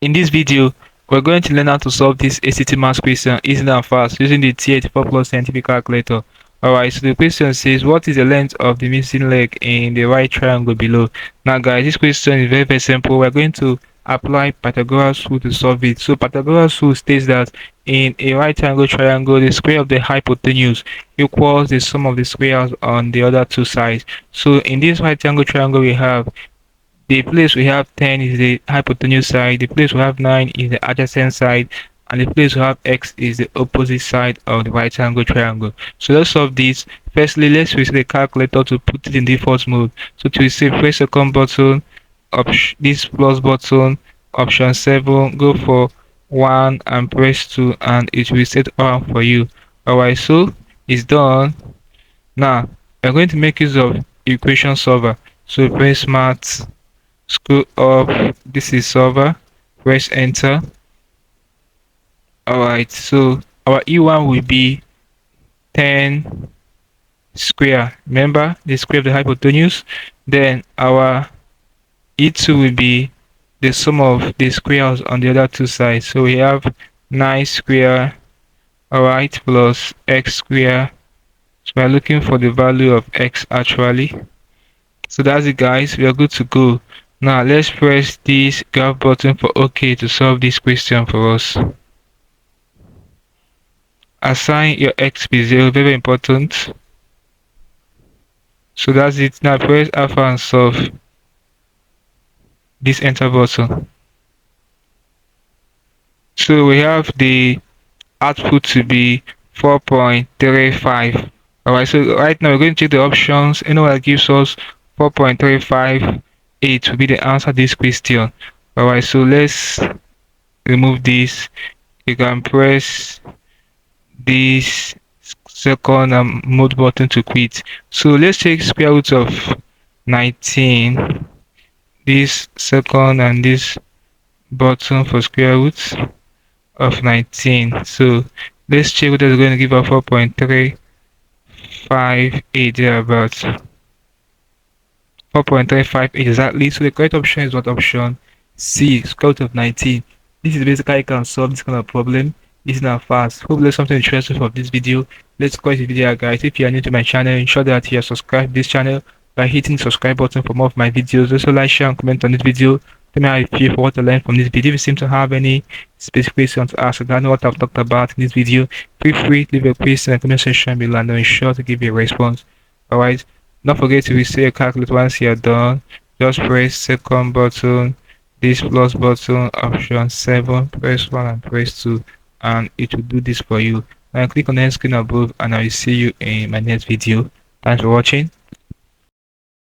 In this video, we're going to learn how to solve this ACT math question easily and fast using the T84 Plus scientific calculator. Alright, so the question says, what is the length of the missing leg in the right triangle below? Now guys, this question is very simple. We're going to apply Pythagoras rule to solve it. So Pythagoras rule states that in a right angle triangle, the square of the hypotenuse equals the sum of the squares on the other two sides. So in this right angle triangle, we have the place we have 10 is the hypotenuse side, the place we have 9 is the adjacent side, and the place we have x is the opposite side of the right angle triangle. So let's solve this. Firstly, let's use the calculator to put it in default mode. So to receive, press second button, this plus button, option 7, go for 1 and press 2, and it will set on for you. Alright, so it's done. Now we're going to make use of equation solver. So press math, scroll up, this is solver, press enter. Alright, so our E1 will be 10 square, remember the square of the hypotenuse. Then our E2 will be the sum of the squares on the other two sides. So we have 9 square, alright, plus x square. So we're looking for the value of x actually. So that's it guys, we are good to go. Now let's press this graph button for OK to solve this question for us. Assign your x be 0, very important. So that's it. Now press alpha and solve. This enter button. So we have the output to be 4.35. Alright, so right now we're going to check the options. Anyone that gives us 4.358 will be the answer to this question. Alright, so let's remove this. You can press this second mode button to quit. So let's take square root of 19, this second and this button for square root of 19. So let's check what is going to give us 4.358 thereabouts. 4.358 exactly. So the correct option is what? Option C, square root of 19. This is basically how you can solve this kind of problem. This is not fast. Hope there's something interesting from this video. Let's call this video guys. If you are new to my channel, ensure that you are subscribed to this channel by hitting the subscribe button for more of my videos. Also like, share and comment on this video. Tell me how you feel for what to learn from this video. If you seem to have any specific questions to ask regarding what I've talked about in this video, feel free to leave a question in the comment section below and I'll ensure to give you a response. Alright, don't forget to reset your calculator once you're done. Just press second button, this plus button, option 7, press 1 and press 2, and it will do this for you. Now click on the screen above and I will see you in my next video. Thanks for watching.